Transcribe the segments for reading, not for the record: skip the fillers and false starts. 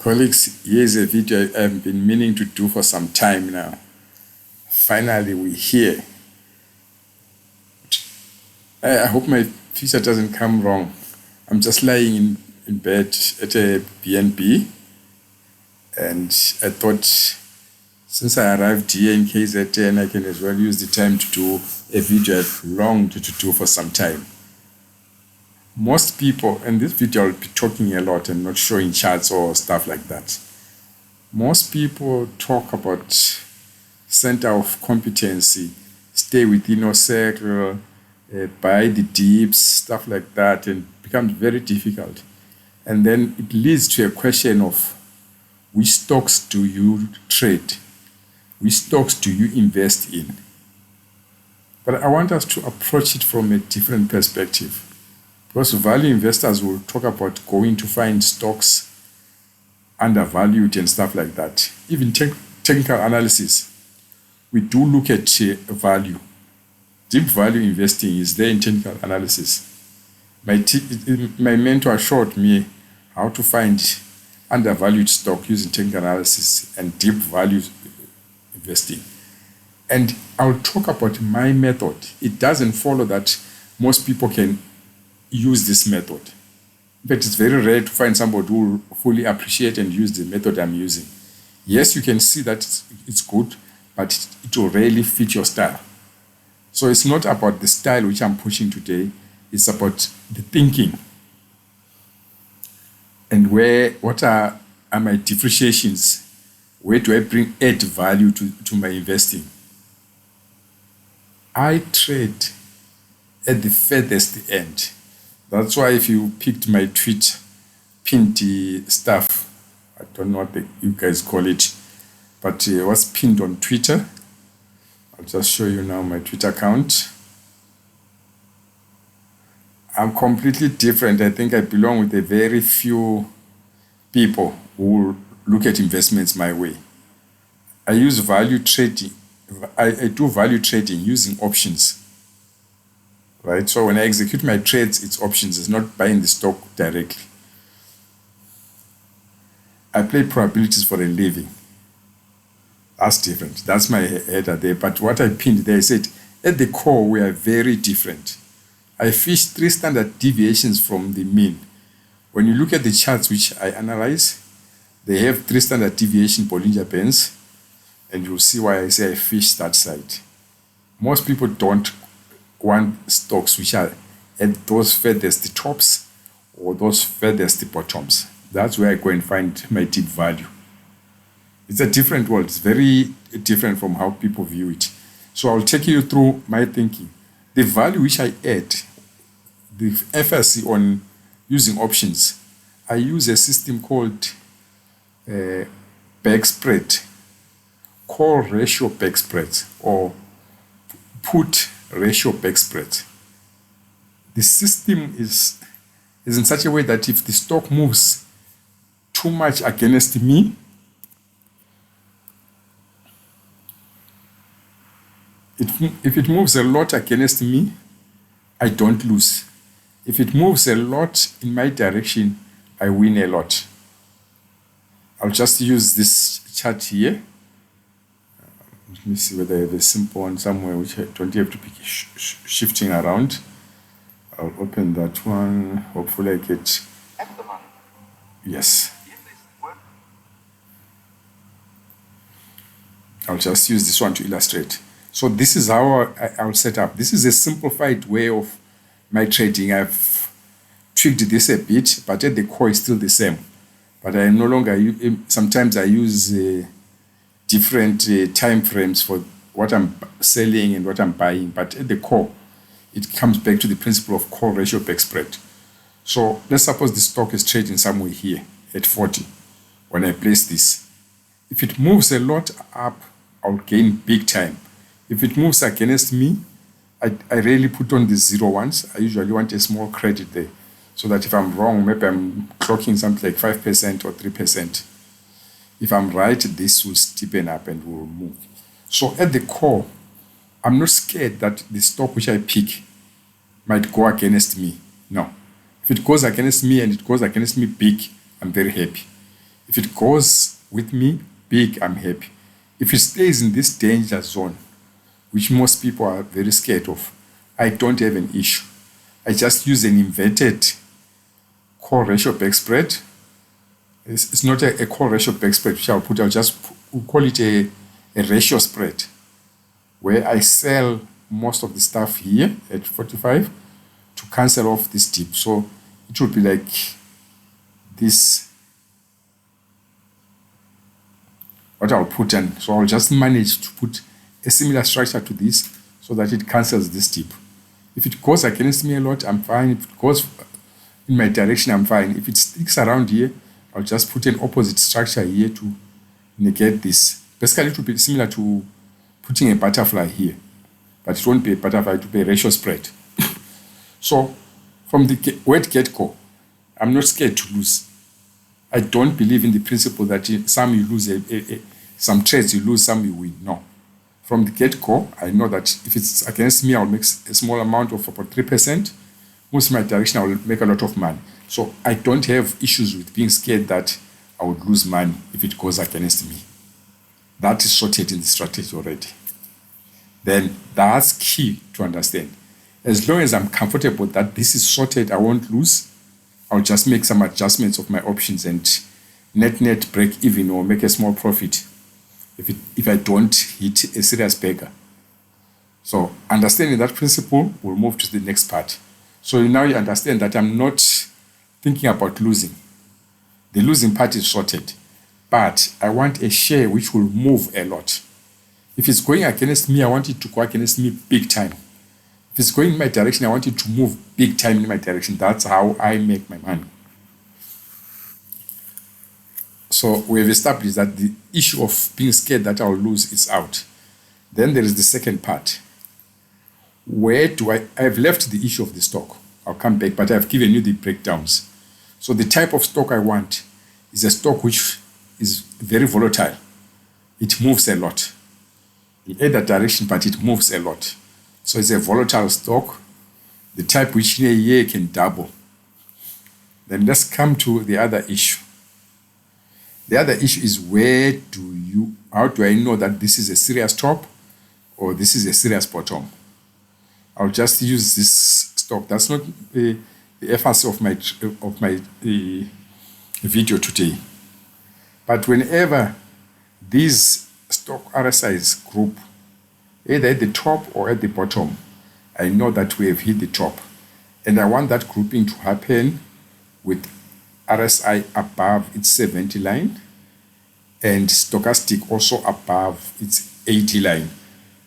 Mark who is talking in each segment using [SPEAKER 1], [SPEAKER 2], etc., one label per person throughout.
[SPEAKER 1] Colleagues, here's a video I've been meaning to do for some time now. Finally, we're here. I hope my future doesn't come wrong. I'm just lying in bed at a B&B, and I thought since I arrived here in KZN, I can as well use the time to do a video I've longed to do for some time. Most people, in this video I'll be talking a lot and not showing charts or stuff like that. Most people talk about center of competency, stay within your circle, buy the dips, stuff like that, and it becomes very difficult. And then it leads to a question of which stocks do you trade? Which stocks do you invest in? But I want us to approach it from a different perspective. Because value investors will talk about going to find stocks undervalued and stuff like that. Even technical analysis, we do look at value. Deep value investing is there in technical analysis. My mentor showed me how to find undervalued stock using technical analysis and deep value investing. And I'll talk about my method. It doesn't follow that most people can use this method. In fact, it's very rare to find somebody who will fully appreciate and use the method I'm using. Yes, you can see that it's good, but it will rarely fit your style. So it's not about the style which I'm pushing today, it's about the thinking. And what are my differentiations? Where do I add value to my investing? I trade at the furthest end. That's why if you picked my tweet, pinned stuff, I don't know what you guys call it, but it was pinned on Twitter. I'll just show you now my Twitter account. I'm completely different. I think I belong with a very few people who look at investments my way. I use value trading. I do value trading using options. Right? So when I execute my trades, it's options. It's not buying the stock directly. I play probabilities for a living. That's different. That's my header there. But what I pinned there, I said, at the core, we are very different. I fish 3 standard deviations from the mean. When you look at the charts which I analyze, they have 3 standard deviation Bollinger Bands, and you'll see why I say I fish that side. Most people don't want stocks which are at those furthest tops or those furthest bottoms. That's where I go and find my deep value. It's a different world. It's very different from how people view it. So I'll take you through my thinking. The value which I add, the emphasis on using options, I use a system called backspread, call ratio backspread, or put ratio backspread. The system is in such a way that if the stock moves too much against me, if it moves a lot against me, I don't lose. If it moves a lot in my direction, I win a lot. I'll just use this chart here. Let me see whether I have a simple one somewhere which I don't have to be shifting around. I'll open that one. Hopefully I get... Yes. I'll just use this one to illustrate. So this is how I'll set up. This is a simplified way of my trading. I've tweaked this a bit, but at the core is still the same. But I no longer use... Sometimes I use... different time frames for what I'm selling and what I'm buying, but at the core, it comes back to the principle of call ratio backspread. So let's suppose the stock is trading somewhere here at 40 when I place this. If it moves a lot up, I'll gain big time. If it moves against me, I rarely put on the 0 ones. I usually want a small credit there so that if I'm wrong, maybe I'm clocking something like 5% or 3%. If I'm right, this will steepen up and will move. So at the core, I'm not scared that the stock which I pick might go against me. No. If it goes against me and it goes against me big, I'm very happy. If it goes with me big, I'm happy. If it stays in this danger zone, which most people are very scared of, I don't have an issue. I just use an inverted call ratio backspread. It's not a call ratio backspread, which I'll just call it a ratio spread, where I sell most of the stuff here at 45 to cancel off this dip. So it will be like this, what I'll put in. So I'll just manage to put a similar structure to this so that it cancels this dip. If it goes against me a lot, I'm fine. If it goes in my direction, I'm fine. If it sticks around here, I'll just put an opposite structure here to negate this. Basically, it will be similar to putting a butterfly here, but it won't be a butterfly, it will be a ratio spread. So from the word get-go, I'm not scared to lose. I don't believe in the principle that some you lose, some trades you lose, some you win. No. From the get-go, I know that if it's against me, I'll make a small amount of about 3%. Most of my direction, I will make a lot of money. So I don't have issues with being scared that I would lose money if it goes against me. That is sorted in the strategy already. Then that's key to understand. As long as I'm comfortable that this is sorted, I won't lose, I'll just make some adjustments of my options and net break even or make a small profit if I don't hit a serious beggar. So understanding that principle, we'll move to the next part. So now you understand that I'm not thinking about losing. The losing part is sorted, but I want a share which will move a lot. If it's going against me, I want it to go against me big time. If it's going in my direction, I want it to move big time in my direction. That's how I make my money. So we have established that the issue of being scared that I'll lose is out. Then there is the second part. Where do I've left the issue of the stock. I'll come back, but I've given you the breakdowns. So the type of stock I want is a stock which is very volatile. It moves a lot in either direction, but it moves a lot. So it's a volatile stock, the type which in a year can double. Then let's come to the other issue. The other issue is how do I know that this is a serious top or this is a serious bottom? I'll just use this stock. That's not the emphasis of my video today. But whenever these stock RSIs group, either at the top or at the bottom, I know that we have hit the top. And I want that grouping to happen with RSI above its 70 line and stochastic also above its 80 line.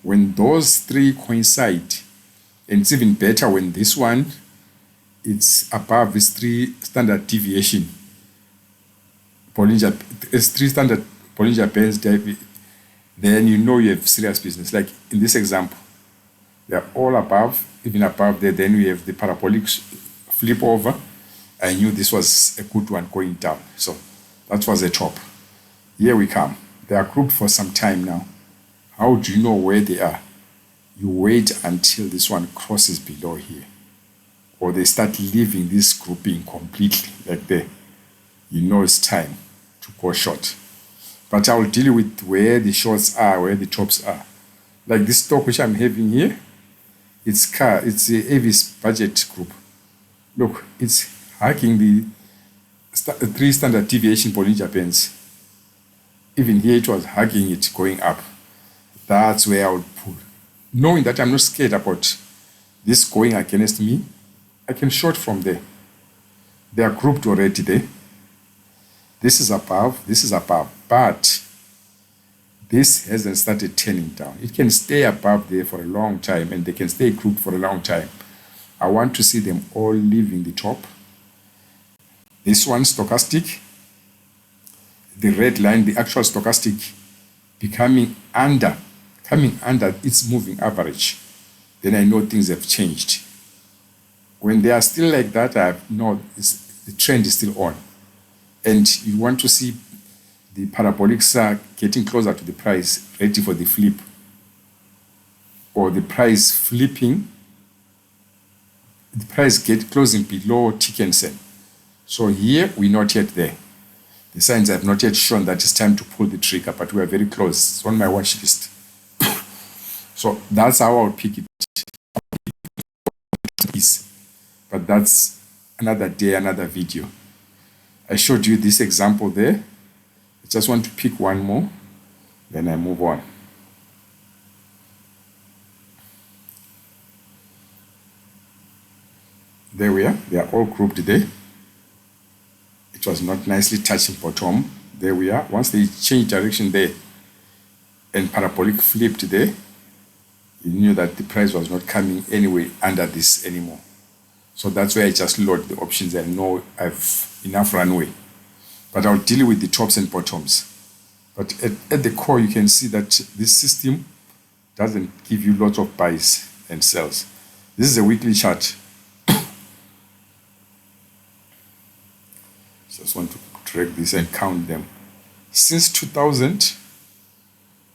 [SPEAKER 1] When those three coincide, and it's even better when this one it's above its 3 standard deviation three standard Bollinger Bands, then you know you have serious business. Like in this example, they're all above, even above there. Then we have the parabolic flip over. I knew this was a good one going down. So that was the top. Here we come. They are grouped for some time now. How do you know where they are? You wait until this one crosses below here, or they start leaving this grouping completely, like there. You know it's time to go short. But I will deal with where the shorts are, where the tops are. Like this stock which I'm having here, it's the Avis budget group. Look, it's hacking the 3 standard deviation Bollinger Bands. Even here it was hugging it going up. That's where I would pull. Knowing that I'm not scared about this going against me, I can short from there. They are grouped already there. This is above, but this hasn't started turning down. It can stay above there for a long time and they can stay grouped for a long time. I want to see them all leaving the top. This one, stochastic, the red line, the actual stochastic, coming under its moving average. Then I know things have changed. When they are still like that, I know the trend is still on. And you want to see the parabolics are getting closer to the price, ready for the flip, or the price flipping, the price closing below Tick and Sen. So here we're not yet there. The signs have not yet shown that it's time to pull the trigger, but we are very close. It's on my watch list. So that's how I'll pick it. But that's another day, another video. I showed you this example there. I just want to pick one more, then I move on. There we are. They are all grouped there. It was not nicely touching bottom. There we are. Once they change direction there and parabolic flipped there, you knew that the price was not coming anyway under this anymore. So that's why I just load the options and know I've enough runway. But I'll deal with the tops and bottoms. But at the core, you can see that this system doesn't give you lots of buys and sells. This is a weekly chart. Just want to drag this and count them. Since 2000,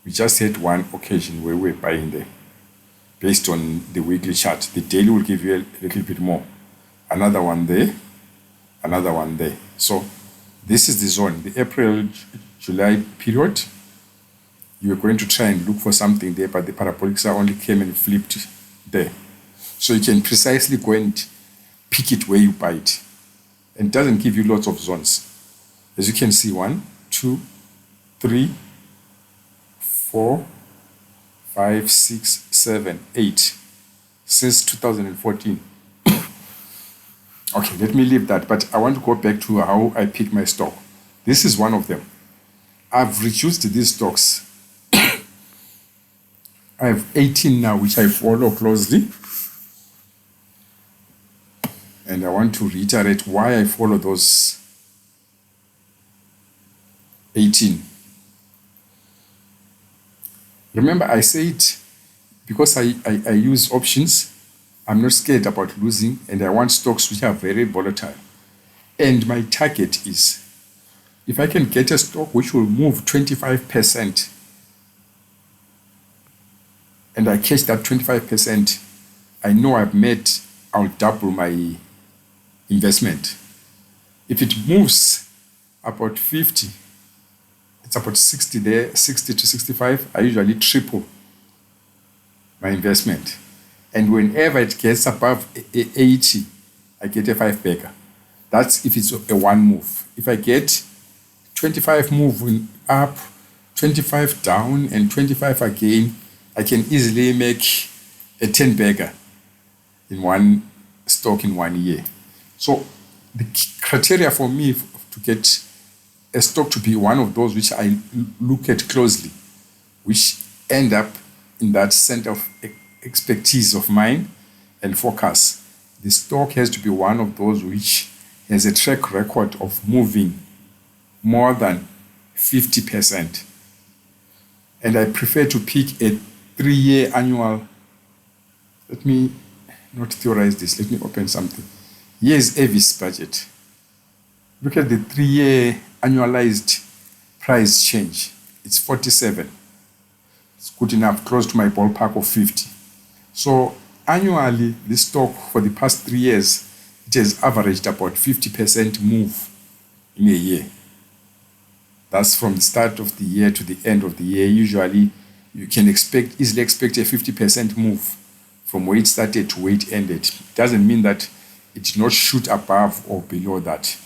[SPEAKER 1] we just had one occasion where we're buying there based on the weekly chart. The daily will give you a little bit more. Another one there, another one there. So this is the zone, the April-July period. You're going to try and look for something there, but the parabolics only came and flipped there. So you can precisely go and pick it where you buy it. And it doesn't give you lots of zones. As you can see, 1, 2, 3, 4, 5, 6, 7, 8 since 2014. Okay, let me leave that, but I want to go back to how I pick my stock. This is one of them. I've reduced these stocks. I have 18 now, which I follow closely. And I want to reiterate why I follow those 18. Remember, I said because I use options, I'm not scared about losing, and I want stocks which are very volatile. And my target is, if I can get a stock which will move 25%, and I catch that 25%, I know I'll double my investment. If it moves about 50, it's about 60 there, 60 to 65, I usually triple my investment. And whenever it gets above 80, I get a 5-bagger. That's if it's a one move. If I get 25 moving up, 25 down, and 25 again, I can easily make a 10-bagger in one stock in 1 year. So the criteria for me to get a stock to be one of those which I look at closely, which end up in that center of expertise of mine and focus. The stock has to be one of those which has a track record of moving more than 50%. And I prefer to pick a 3-year annual. Let me not theorize this. Let me open something. Here's Avis budget. Look at the 3-year annualized price change. It's 47. It's good enough, close to my ballpark of 50. So annually, this stock for the past 3 years, it has averaged about 50% move in a year. That's from the start of the year to the end of the year. Usually, you can easily expect a 50% move from where it started to where it ended. It doesn't mean that it did not shoot above or below that.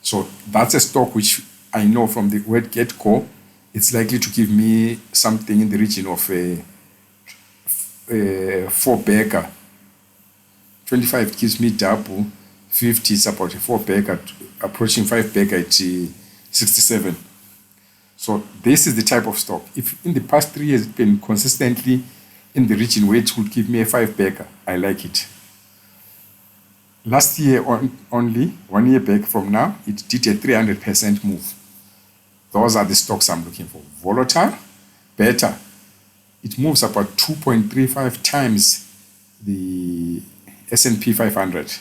[SPEAKER 1] So that's a stock which I know from the word get-go, it's likely to give me something in the region of a 4-bagger. 25 gives me double. 50 is about a 4-bagger, approaching 5-bagger at 67. So this is the type of stock. If in the past 3 years it's been consistently in the region where it would give me a 5-bagger, I like it. Last year, only 1 year back from now, it did a 300% move. Those are the stocks I'm looking for. Volatile, better. It moves about 2.35 times the S&P 500.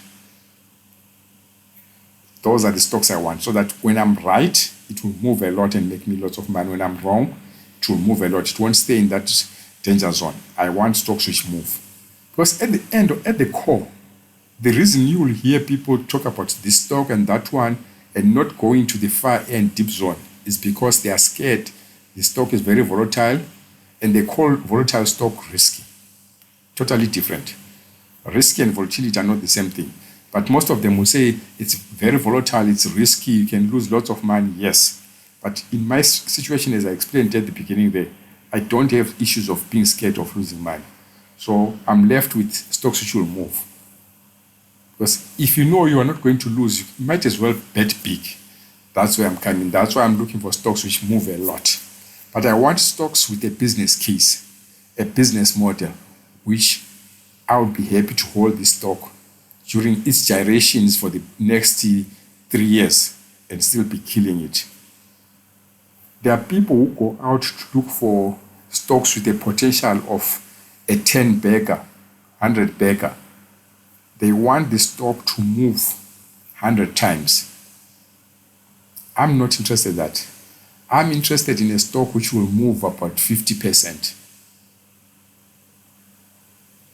[SPEAKER 1] Those are the stocks I want, so that when I'm right, it will move a lot and make me lots of money. When I'm wrong, it will move a lot. It won't stay in that danger zone. I want stocks which move. Because at the end, at the core, the reason you will hear people talk about this stock and that one and not going to the far end deep zone is because they are scared the stock is very volatile, and they call volatile stock risky. Totally different. Risky and volatility are not the same thing. But most of them will say it's very volatile, it's risky, you can lose lots of money. Yes. But in my situation, as I explained at the beginning there, I don't have issues of being scared of losing money. So I'm left with stocks which will move. Because if you know you are not going to lose, you might as well bet big. That's where I'm coming. That's why I'm looking for stocks which move a lot. But I want stocks with a business case, a business model, which I would be happy to hold this stock during its gyrations for the next 3 years and still be killing it. There are people who go out to look for stocks with a potential of a 10 bagger, 100 bagger. They want the stock to move 100 times. I'm not interested in that. I'm interested in a stock which will move about 50%.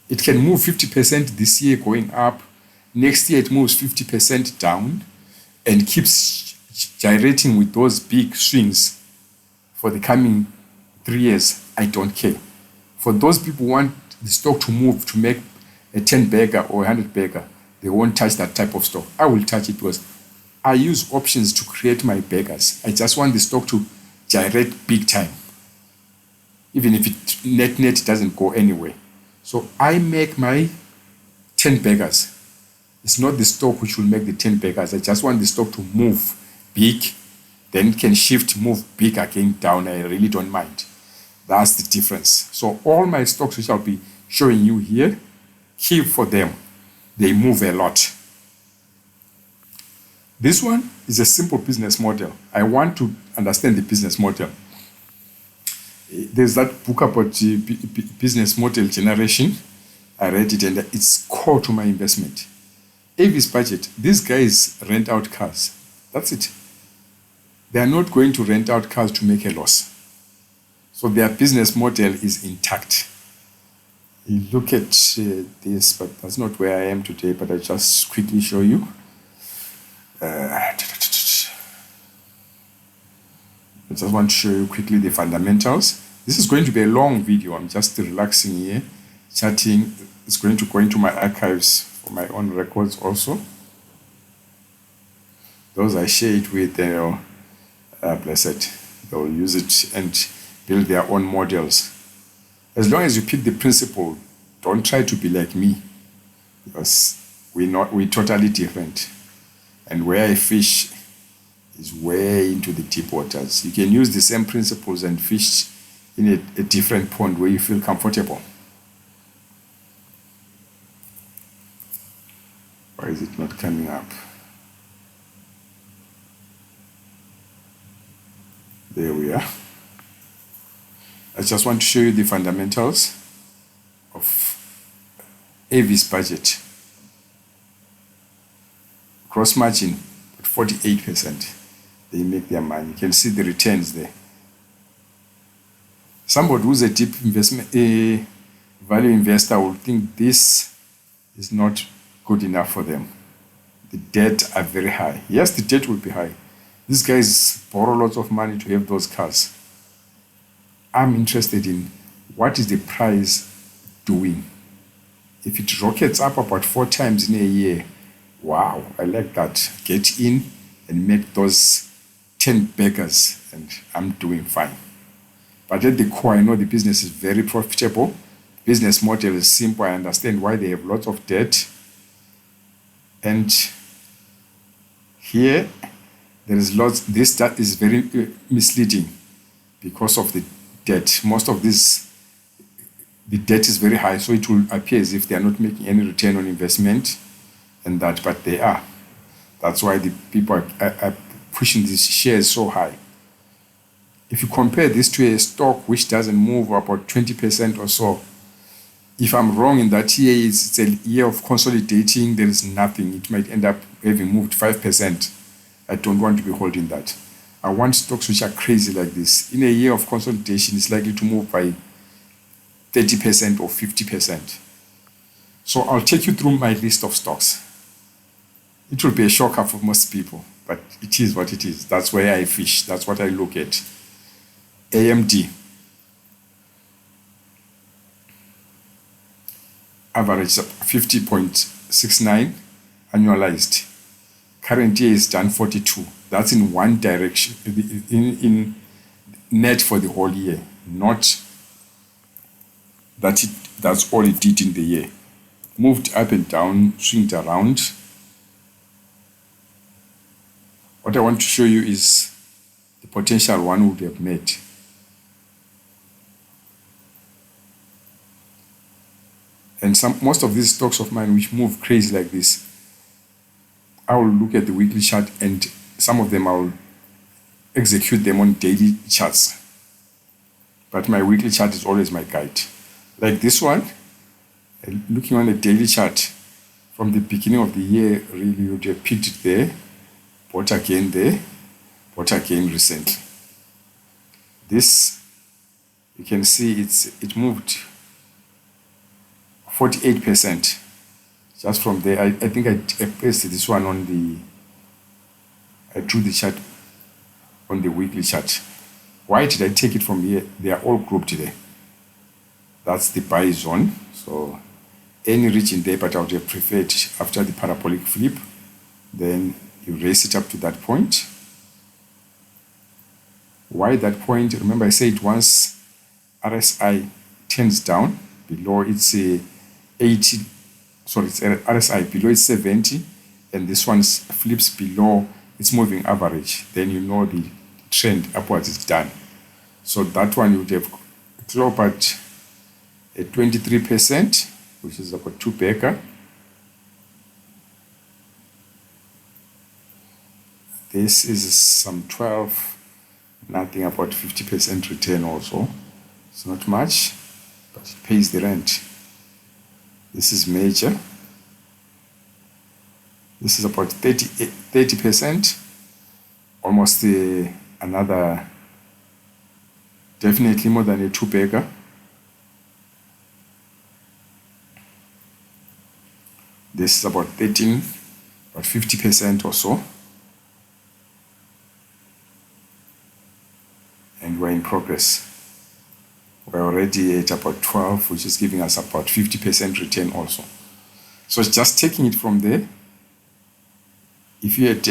[SPEAKER 1] It can move 50% this year going up. Next year it moves 50% down and keeps gyrating with those big swings for the coming 3 years. I don't care. For those people who want the stock to move to make a 10 bagger or a 100 bagger, they won't touch that type of stock. I will touch it because I use options to create my baggers. I just want the stock to gyrate big time, even if it net doesn't go anywhere. So I make my 10 baggers. It's not the stock which will make the 10 baggers. I just want the stock to move big, then it can shift, move big again down. I really don't mind. That's the difference. So all my stocks which I'll be showing you here, keep for them. They move a lot. This one is a simple business model. I want to understand the business model. There's that book about business model generation. I read it and it's core to my investment. Avis Budget, these guys rent out cars. That's it. They are not going to rent out cars to make a loss. So their business model is intact. You look at this, but that's not where I am today, but I just quickly show you. I just want to show you quickly the fundamentals. This is going to be a long video. I'm just relaxing here, chatting. It's going to go into my archives for my own records also. Those I share it with, blessed. They'll use it and build their own models. As long as you pick the principle, don't try to be like me, because we're totally different. And where I fish is way into the deep waters. You can use the same principles and fish in a different pond where you feel comfortable. Why is it not coming up? There we are. I just want to show you the fundamentals of Avis Budget. Gross margin at 48%. They make their money. You can see the returns there. Somebody who's a deep investment, a value investor will think this is not good enough for them. The debt are very high. Yes, the debt will be high. These guys borrow lots of money to have those cars. I'm interested in what is the price doing. If it rockets up about 4 times in a year, wow, I like that. Get in and make those 10 baggers and I'm doing fine. But at the core, I know the business is very profitable. Business model is simple. I understand why they have lots of debt. And here, there is lots. This that is very misleading because of the debt. Most of this, the debt is very high, so it will appear as if they are not making any return on investment, and that, but they are. That's why the people are pushing these shares so high. If you compare this to a stock which doesn't move about 20% or so, if I'm wrong in that year, it's a year of consolidating, there is nothing. It might end up having moved 5%. I don't want to be holding that. I want stocks which are crazy like this. In a year of consolidation, it's likely to move by 30% or 50%. So I'll take you through my list of stocks. It will be a shocker for most people. but it is what it is. That's where I fish. That's what I look at. AMD. Average 50.69 annualized. Current year is done 42. That's in one direction, in net for the whole year, not that's all it did in the year. Moved up and down, swinged around. What I want to show you is the potential one would have made. And most of these stocks of mine which move crazy like this, I will look at the weekly chart, and some of them I will execute them on daily charts. But my weekly chart is always my guide. Like this one, looking on the daily chart, from the beginning of the year, really you would have picked it there, bought again there, bought again recently. This, you can see it moved 48%. Just from there, I think I pasted this one on I drew the chart on the weekly chart. Why did I take it from here? They are all grouped there. That's the buy zone. So any region there, but I would have preferred after the parabolic flip, then you raise it up to that point. Why that point? Remember I said once RSI turns down below its 80, sorry, it's RSI below its 70, and this one flips below its moving average, then you know the trend upwards is done. So that one you would have clobbered at 23%, which is about 2 bagger. This is some 12, nothing, about 50% return also. It's not much, but it pays the rent. This is major. This is about 30%, almost another, definitely more than a 2 bagger. This is about 13, about 50% or so. And we're in progress. We're already at about 12, which is giving us about 50% return also. So it's just taking it from there. If you had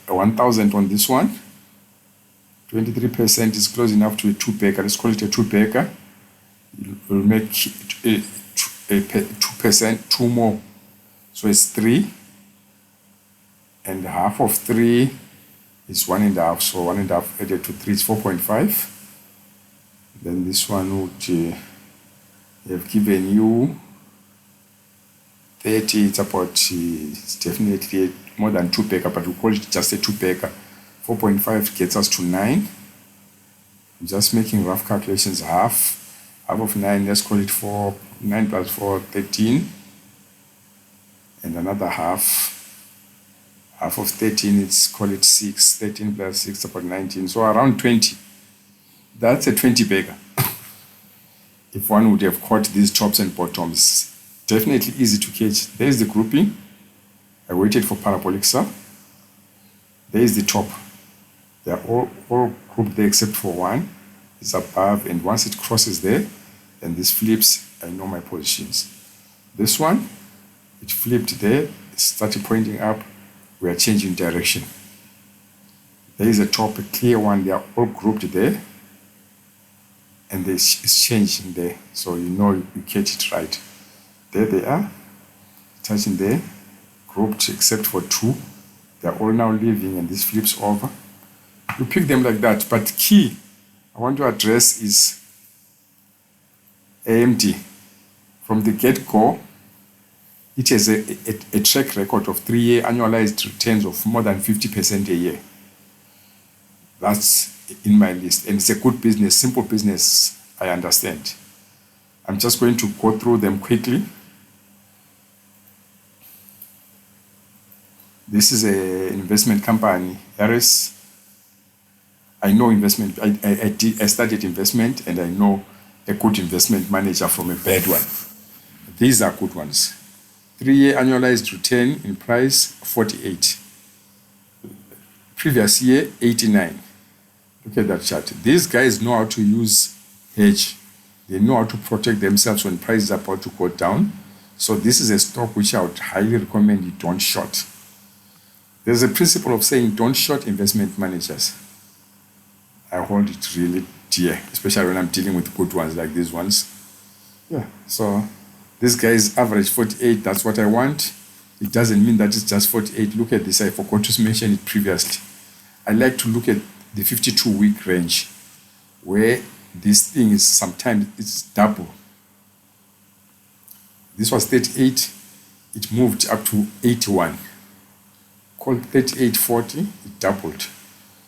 [SPEAKER 1] 1,000 on this one, 23% is close enough to a 2 bagger. Let's call it a 2 bagger. You'll make 2%, 2 more. So it's 3. And half of 3 is 1.5. So 1.5 added to 3 is 4.5. Then this one would have given you 30. It's about, it's definitely more than 2 bagger, but we call it just a 2 bagger. 4.5 gets us to 9. I'm just making rough calculations. Half of 9, let's call it 4. 9 plus 4, 13. And another half of 13, it's call it 6. 13 plus 6, about 19. So around 20. That's a 20 bagger. If one would have caught these tops and bottoms, definitely easy to catch. There's the grouping. I waited for parabolic sell. There's the top. They're all grouped there except for one. It's above, and once it crosses there, and this flips, I know my positions. This one, it flipped there, it started pointing up, we are changing direction. There is a top, a clear one, they are all grouped there, and it's changing there, so you know you catch it right. There they are, touching there, grouped except for 2. They're all now leaving, and this flips over. You pick them like that, but key I want to address is AMD. From the get-go, it has a track record of 3-year annualized returns of more than 50% a year. That's in my list, and it's a good business, simple business, I understand. I'm just going to go through them quickly. This is an investment company, Harris. I know investment. I studied investment, and I know a good investment manager from a bad one. These are good ones. 3-year annualized return in price 48. Previous year, 89. Look at that chart. These guys know how to use hedge. They know how to protect themselves when price is about to go down. So this is a stock which I would highly recommend you don't short. There's a principle of saying don't short investment managers. I hold it really dear, especially when I'm dealing with good ones like these ones. Yeah, so this guy's average 48, that's what I want. It doesn't mean that it's just 48. Look at this, I forgot to mention it previously. I like to look at the 52-week range, where this thing is sometimes it's double. This was 38, it moved up to 81. Called 38.40, it doubled.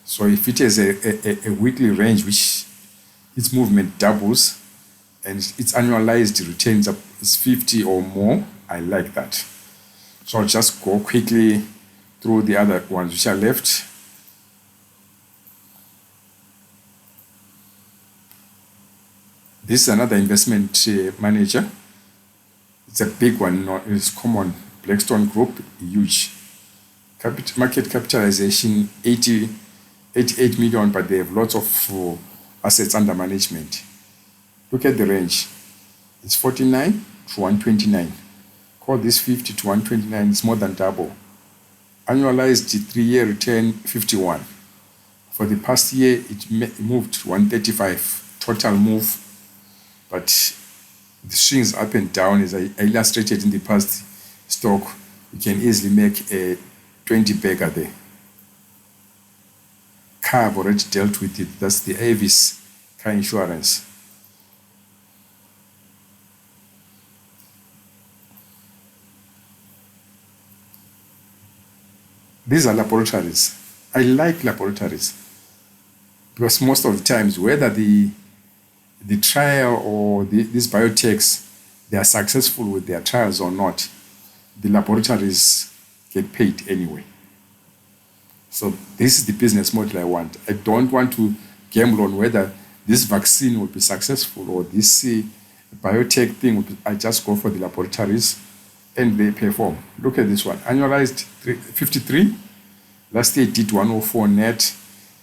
[SPEAKER 1] So if it has a weekly range which its movement doubles and its annualized returns up is 50 or more, I like that. So I'll just go quickly through the other ones which are left. This is another investment manager. It's a big one, it's common. Blackstone Group, huge. Market capitalization, 88 million, but they have lots of assets under management. Look at the range. It's 49 to 129. Call this 50 to 129, it's more than double. Annualized 3-year return, 51. For the past year, it moved 135, total move. But the swings up and down, as I illustrated in the past stock, you can easily make a 20 bagger there. Car, I've already dealt with it. That's the Avis car insurance. These are laboratories. I like laboratories because most of the times, whether the trial or these biotechs, they are successful with their trials or not, the laboratories get paid anyway. So this is the business model I want. I don't want to gamble on whether this vaccine will be successful or this biotech thing will be. I just go for the laboratories and they perform. Look at this one, annualized 53. Last year it did 104 net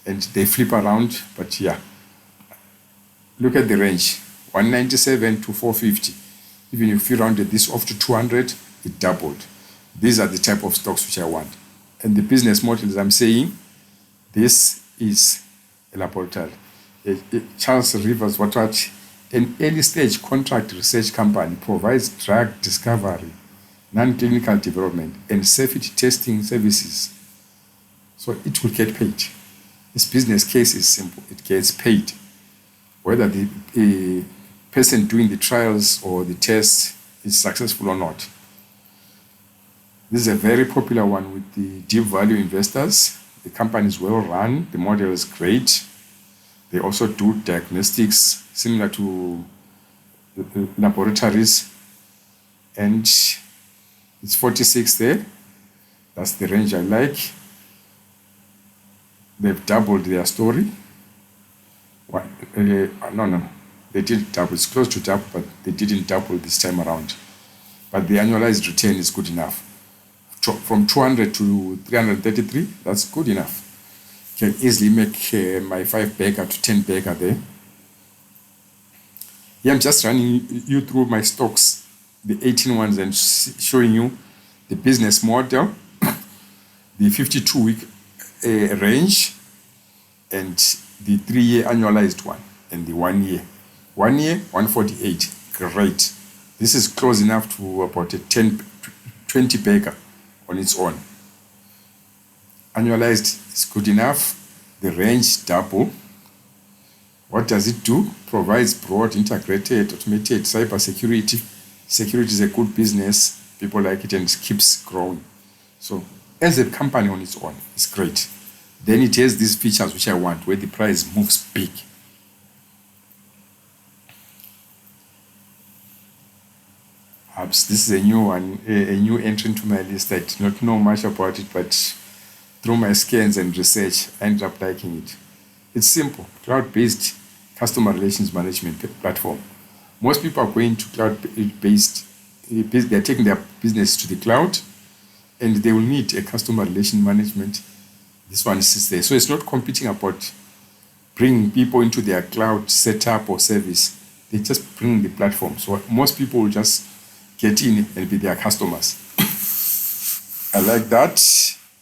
[SPEAKER 1] and they flip around, but yeah. Look at the range, 197 to 450. Even if you rounded this off to 200, it doubled. These are the type of stocks which I want. And the business model, as I'm saying, this is a laboratory. Charles Rivers, what an early stage contract research company provides drug discovery, non-clinical development, and safety testing services. So it will get paid. This business case is simple. It gets paid. Whether the person doing the trials or the tests is successful or not. This is a very popular one with the deep value investors. The company is well run. The model is great. They also do diagnostics similar to the laboratories. And it's 46 there. That's the range I like. They've doubled their story. No, they didn't double. It's close to double, but they didn't double this time around. But the annualized return is good enough. From 200 to 333, that's good enough. Can easily make my 5 bagger to 10 bagger there. Yeah, I'm just running you through my stocks, the 18 ones, and showing you the business model, the 52-week range, and the 3-year annualized one, and the 1 year. 1 year, 148, great. This is close enough to about a 20 bagger on its own. Annualized is good enough. The range double. What does it do? Provides broad, integrated, automated cyber security. Security is a good business. People like it and it keeps growing. So as a company on its own, it's great. Then it has these features which I want, where the price moves big. Perhaps this is a new one, a new entry into my list. I did not know much about it, but through my scans and research, I ended up liking it. It's simple, cloud-based customer relations management platform. Most people are going to cloud-based, they're taking their business to the cloud, and they will need a customer relation management. This one sits there. So it's not competing about bringing people into their cloud setup or service. They just bring the platform. So most people will just get in and be their customers. I like that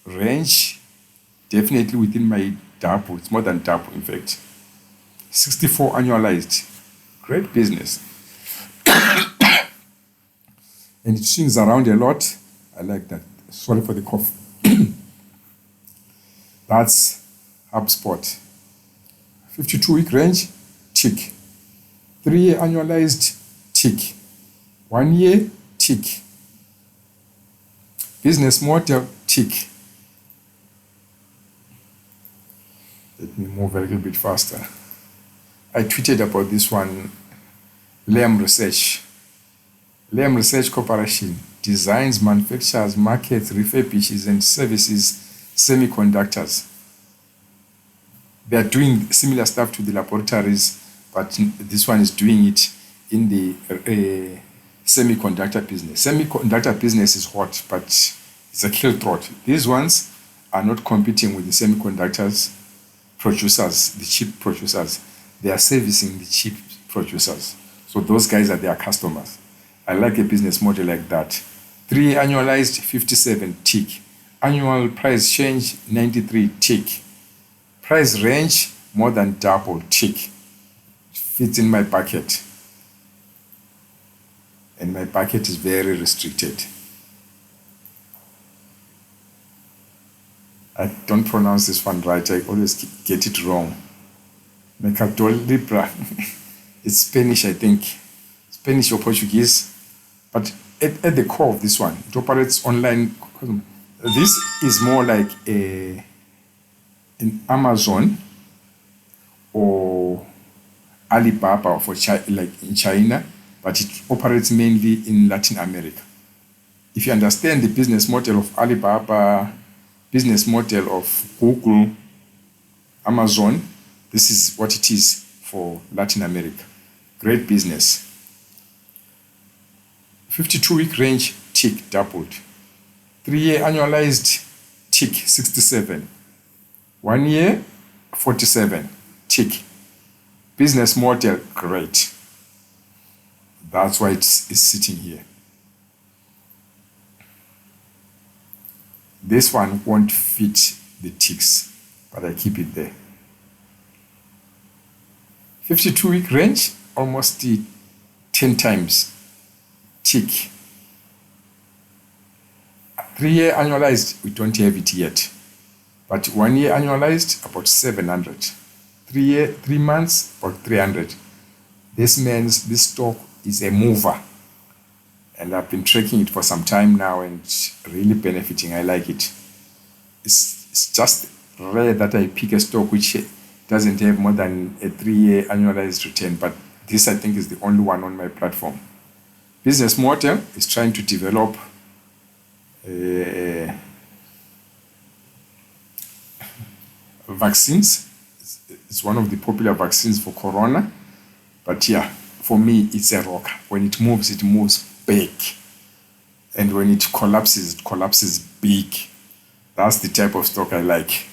[SPEAKER 1] range. Definitely within my double. It's more than double, in fact. 64 annualized. Great business. And it swings around a lot. I like that. Sorry for the cough. That's HubSpot. 52-week range, tick. 3-year annualized, tick. 1 year, tick. Business model, tick. Let me move a little bit faster. I tweeted about this one. Lam Research. Lam Research Corporation designs, manufactures, markets, refurbishes, and services semiconductors. They are doing similar stuff to the laboratories, but this one is doing it in the semiconductor business. Semiconductor business is hot, but it's a kill throat. These ones are not competing with the semiconductors producers, the chip producers. They are servicing the chip producers. So those guys are their customers. I like a business model like that. 3 annualized, 57, tick. Annual price change, 93, tick. Price range, more than double, tick. Fits in my bucket. And my bucket is very restricted. I don't pronounce this one right. I always get it wrong. Mercado Libre. It's Spanish, I think. Spanish or Portuguese. But at the core of this one, it operates online. This is more like an Amazon or Alibaba for like in China, but it operates mainly in Latin America. If you understand the business model of Alibaba, business model of Google, Amazon, this is what it is for Latin America. Great business. 52-week range, tick, doubled. 3-year annualized, tick, 67. 1 year, 47, tick. Business model, great. That's why it's sitting here. This one won't fit the ticks, but I keep it there. 52-week range, almost 10 times, tick. 3-year annualized, we don't have it yet. But 1 year annualized, about 700. 3 months, about 300. This means this stock is a mover. And I've been tracking it for some time now and really benefiting. I like it. It's just rare that I pick a stock which doesn't have more than a 3-year annualized return. But this, I think, is the only one on my platform. Business model is trying to develop vaccines. It's one of the popular vaccines for corona. But yeah, for me, it's a rocker. When it moves big. And when it collapses big. That's the type of stock I like.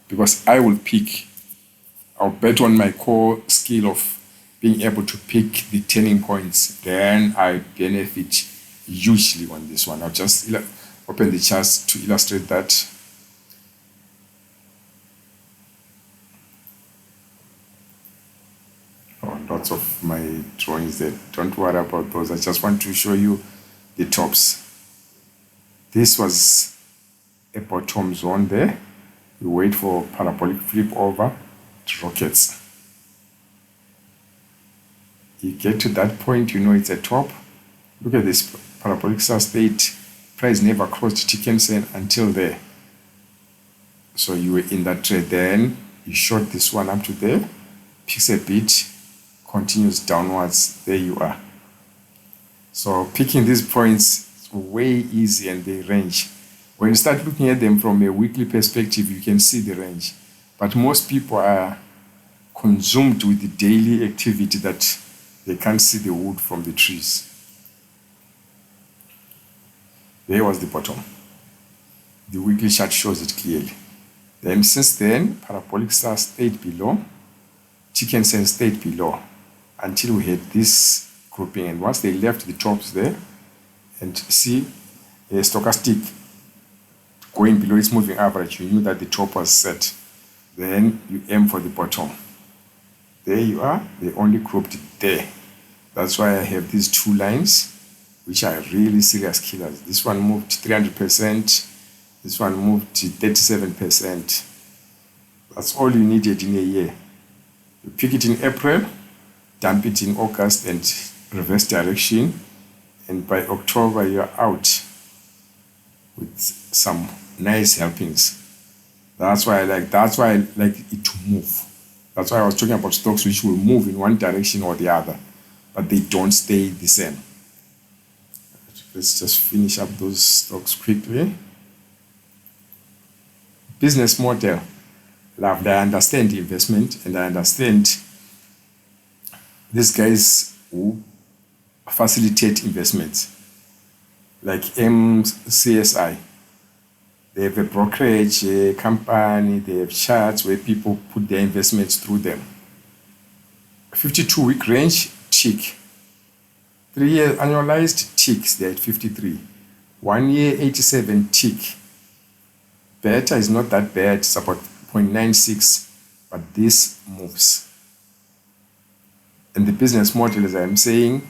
[SPEAKER 1] Because I'll bet on my core skill of being able to pick the turning points. Then I benefit hugely on this one. I'll just open the charts to illustrate that. Lots of my drawings there. Don't worry about those. I just want to show you the tops. This was a bottom zone there. You wait for parabolic flip over, it rockets. You get to that point, you know it's a top. Look at this parabolic state. Price never crossed Dickinson until there. So you were in that trade. Then you short this one up to there, picks a bit, continues downwards. There you are. So picking these points is way easy and they range. When you start looking at them from a weekly perspective, you can see the range. But most people are consumed with the daily activity that they can't see the wood from the trees. There was the bottom. The weekly chart shows it clearly. Then since then, parabolic stars stayed below, chicken cells stayed below until we had this grouping. And once they left the tops there, and see a stochastic going below its moving average, you knew that the top was set. Then you aim for the bottom. There you are, they only grouped it there. That's why I have these two lines, which are really serious killers. This one moved 300%, this one moved 37%. That's all you needed in a year. You pick it in April, dump it in August, and reverse direction. And by October, you're out with some nice helpings. That's why I like it to move. That's why I was talking about stocks which will move in one direction or the other, but they don't stay the same. Let's just finish up those stocks quickly. Business model. Loved. I understand investment, and I understand these guys who facilitate investments, like MCSI. They have a brokerage company, they have charts where people put their investments through them. 52-week range, tick. 3 year annualized, ticks, they're at 53. 1 year, 87, tick. Beta is not that bad, it's about 0.96, but this moves. And the business model, as I'm saying,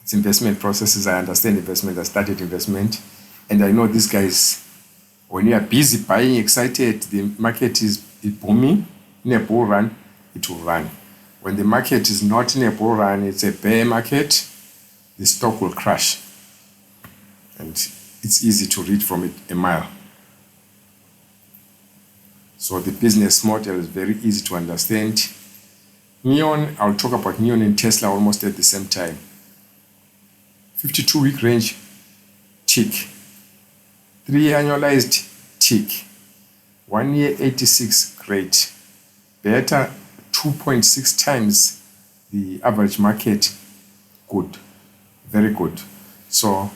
[SPEAKER 1] it's investment processes. I understand investment, I studied investment, and I know these guys. When you are busy buying, excited, the market is booming, in a bull run, it will run. When the market is not in a bull run, it's a bear market, the stock will crash. And it's easy to read from it a mile. So the business model is very easy to understand. Neon, I'll talk about Neon and Tesla almost at the same time. 52-week range, tick. 3 year annualized, tick. 1 year, 86, great. Beta, 2.6 times the average market, good, very good. So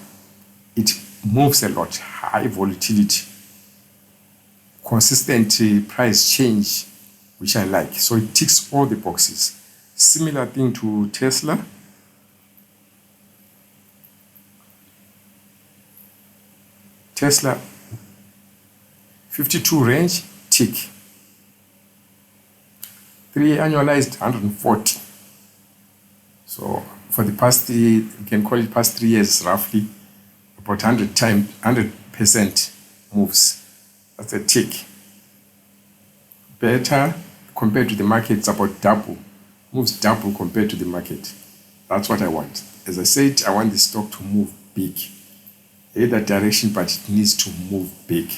[SPEAKER 1] it moves a lot, high volatility, consistent price change, which I like. So it ticks all the boxes. Similar thing to Tesla. Tesla, 52 range, tick. 3 year annualized, 140. So for the past, you can call it past 3 years roughly, about 100% moves. That's a tick. Beta compared to the market, it's about double. Moves double compared to the market. That's what I want. As I said, I want the stock to move big. Either direction, but it needs to move big.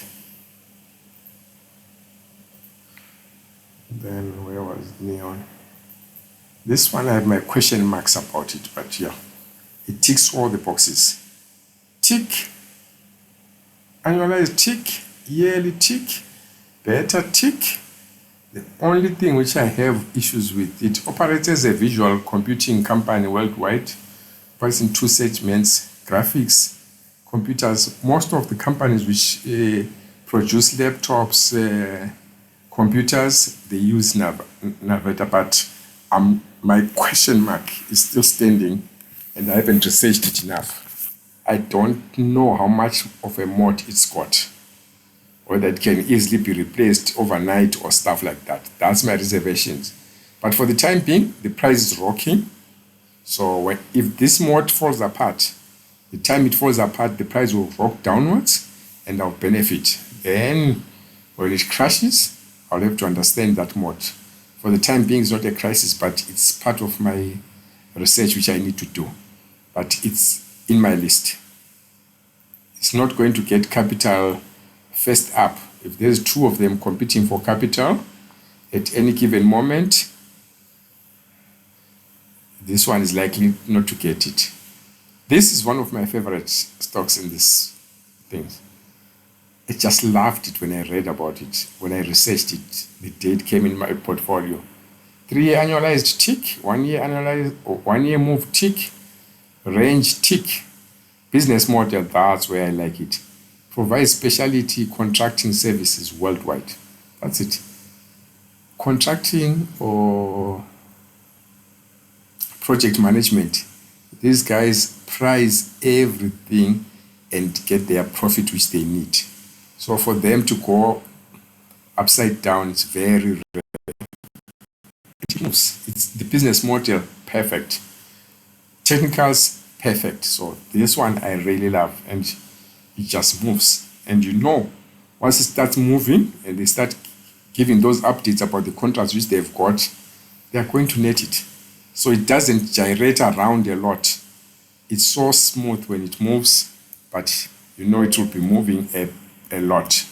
[SPEAKER 1] Then where was Neon? This one I have my question marks about it, but yeah, it ticks all the boxes. Tick, annualized tick, yearly tick, beta tick. The only thing which I have issues with, it operates as a visual computing company worldwide, operates in 2 segments, graphics, computers. Most of the companies which produce laptops, computers, they use Naveta, but my question mark is still standing, and I haven't researched it enough. I don't know how much of a moat it's got, or that can easily be replaced overnight or stuff like that. That's my reservations. But for the time being, the price is rocking. So if this moat falls apart, the time it falls apart, the price will rock downwards and I'll benefit. Then when it crashes, I'll have to understand that moat. For the time being, it's not a crisis, but it's part of my research which I need to do. But it's in my list. It's not going to get capital first up. If there's 2 of them competing for capital at any given moment, this one is likely not to get it. This is one of my favorite stocks in this thing. I just loved it when I read about it, when I researched it, the day it came in my portfolio. 3 year annualized tick, 1 year annualized, or 1 year move tick, range tick. Business model, that's where I like it. provides specialty contracting services worldwide. That's it. Contracting or project management. These guys price everything and get their profit which they need. So for them to go upside down, it's very rare. It moves. It's the business model, perfect. Technicals, perfect. So this one I really love, and it just moves. And once it starts moving and they start giving those updates about the contracts which they've got, they are going to net it. So it doesn't gyrate around a lot. It's so smooth when it moves, but it will be moving a lot.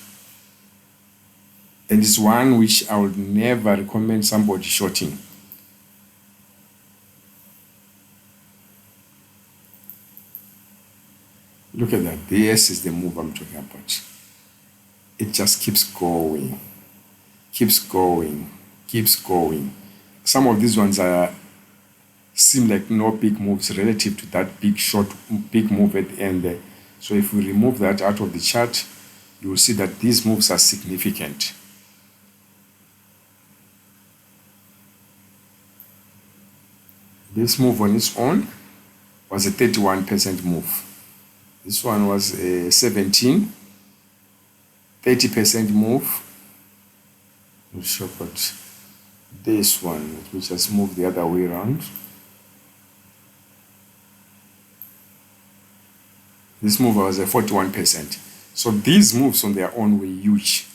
[SPEAKER 1] And it's one which I would never recommend somebody shorting. Look at that. This is the move I'm talking about. It just keeps going, keeps going, keeps going. Some of these ones seem like no big moves relative to that big move at the end there. So if we remove that out of the chart, you will see that these moves are significant. This move on its own was a 31% move. This one was a 30% move. Not sure, but this one, let me just move the other way around. This move was a 41%. So these moves on their own were huge,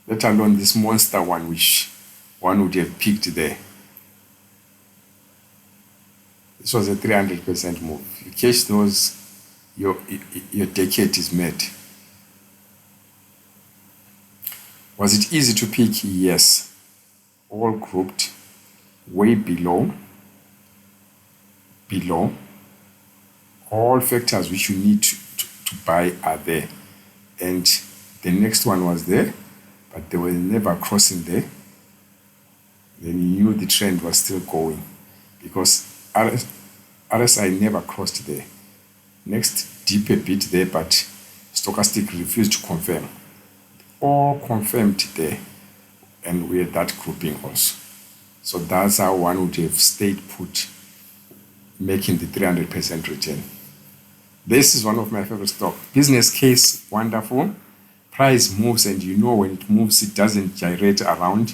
[SPEAKER 1] let alone this monster one, which one would have picked there. This was a 300% move. You catch those, your decade is made. Was it easy to pick? Yes. All grouped way below. All factors which you need to buy are there. And the next one was there, but there was never crossing there. Then you knew the trend was still going because RSI never crossed there. Next, deep a bit there, but stochastic refused to confirm. All confirmed there, and we're that grouping also. So that's how one would have stayed put, making the 300% return. This is one of my favorite stock. Business case, wonderful. Price moves, and when it moves, it doesn't gyrate around.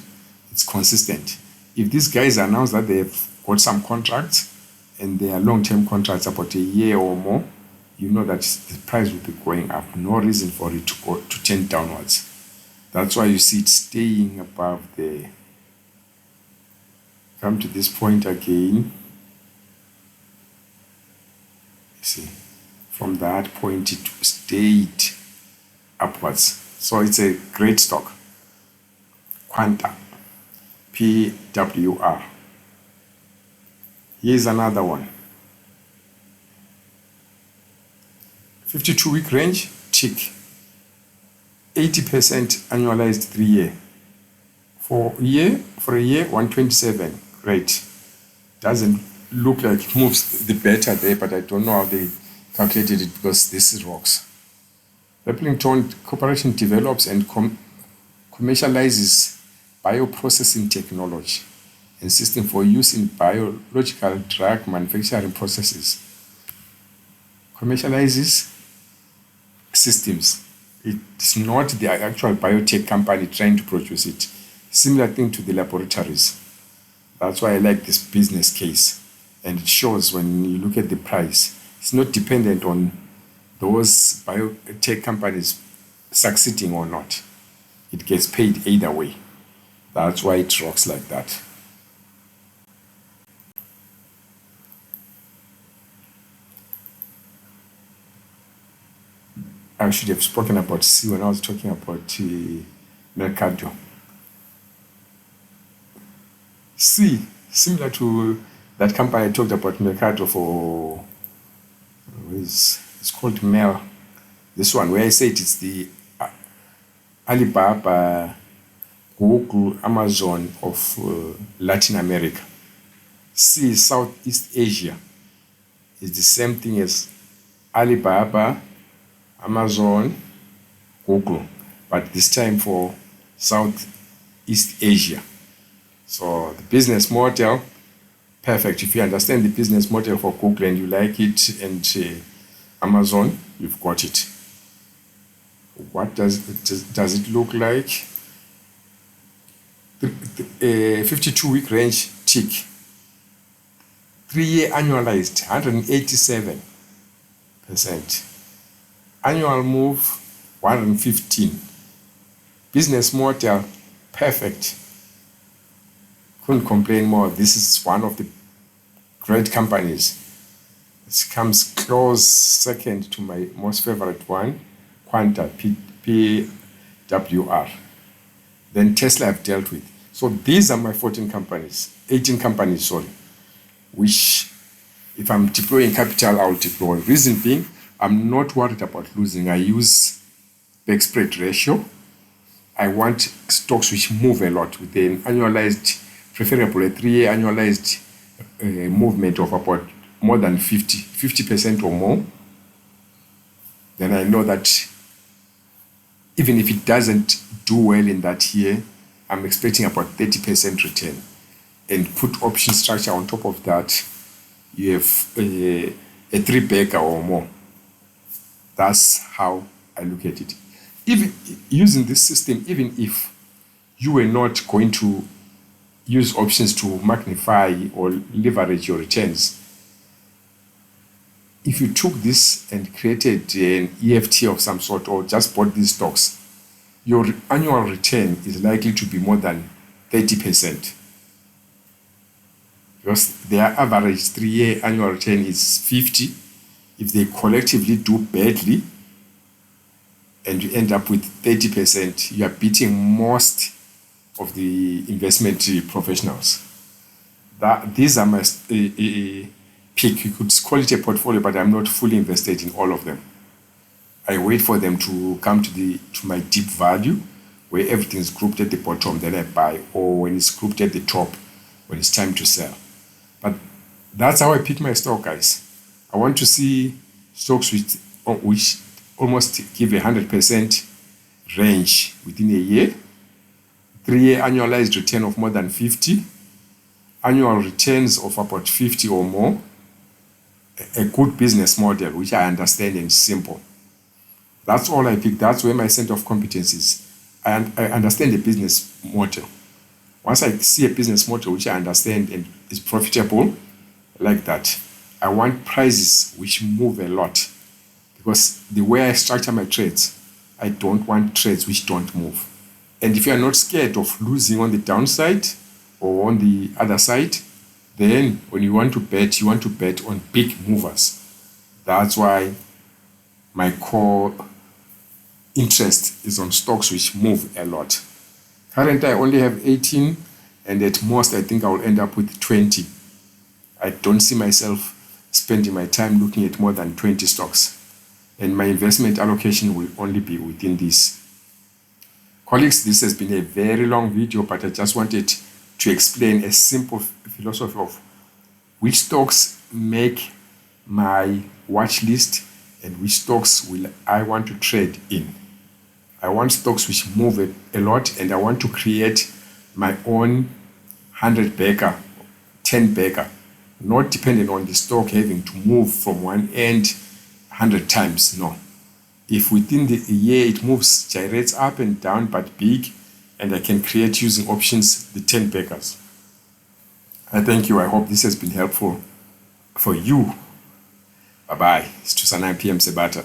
[SPEAKER 1] It's consistent. If these guys announce that they've got some contracts, and they are long-term contracts about a year or more, that the price will be going up. No reason for it to turn downwards. That's why you see it staying above there. Come to this point again. See, from that point it stayed upwards. So it's a great stock. Quanta, PWR. Here's another one. 52-week range, tick. 80% annualized 3-year. For a year, 127. Great. Doesn't look like it moves the better there, but I don't know how they calculated it because this is rocks. Repplington Corporation develops and commercializes bioprocessing technology and system for use in biological drug manufacturing processes. Commercializes systems. It's not the actual biotech company trying to produce it. Similar thing to the laboratories. That's why I like this business case. And it shows when you look at the price. It's not dependent on those biotech companies succeeding or not. It gets paid either way. That's why it rocks like that. I should have spoken about C when I was talking about Mercado. C, similar to that company I talked about, Mercado, for, it's called Mel. This one, where I said it's the Alibaba, Google, Amazon of Latin America. C is Southeast Asia. It's the same thing as Alibaba, Amazon, Google, but this time for Southeast Asia. So the business model, perfect. If you understand the business model for Google and you like it, and Amazon, you've got it. What does it look like? The 52-week range tick. 3-year annualized, 187%. Annual move, 115. Business model, perfect. Couldn't complain more. This is one of the great companies. It comes close second to my most favorite one, Quanta, PWR. Then Tesla I've dealt with. So these are my 18 companies, which if I'm deploying capital, I'll deploy. Reason being, I'm not worried about losing. I use backspread ratio. I want stocks which move a lot with an annualized, preferably a 3-year annualized movement of about more than 50% or more. Then I know that even if it doesn't do well in that year, I'm expecting about 30% return. And put option structure on top of that, you have a 3-bagger or more. That's how I look at it. Even using this system, even if you were not going to use options to magnify or leverage your returns, if you took this and created an EFT of some sort or just bought these stocks, your annual return is likely to be more than 30%. Because their average 3-year annual return is 50. If they collectively do badly and you end up with 30%, you are beating most of the investment professionals. These are my pick. You could call it a portfolio, but I'm not fully invested in all of them. I wait for them to come to my deep value, where everything is grouped at the bottom, then I buy, or when it's grouped at the top, when it's time to sell. But that's how I pick my stock, guys. I want to see stocks which almost give 100% range within a year, 3-year annualized return of more than 50, annual returns of about 50 or more, a good business model which I understand and simple. That's all I pick. That's where my center of competence is. I understand the business model. Once I see a business model which I understand and is profitable, like that, I want prices which move a lot. Because the way I structure my trades, I don't want trades which don't move. And if you are not scared of losing on the downside or on the other side, then when you want to bet on big movers. That's why my core interest is on stocks which move a lot. Currently, I only have 18, and at most, I think I will end up with 20. I don't see myself spending my time looking at more than 20 stocks. And my investment allocation will only be within this. Colleagues, this has been a very long video, but I just wanted to explain a simple philosophy of which stocks make my watch list and which stocks will I want to trade in. I want stocks which move a lot, and I want to create my own 100-bagger, 10-bagger, not dependent on the stock having to move from one end 100 times. No. If within the year it moves, gyrates up and down, but big, and I can create using options the 10 baggers. I thank you. I hope this has been helpful for you. Bye-bye. It's 9 p.m. Sebata.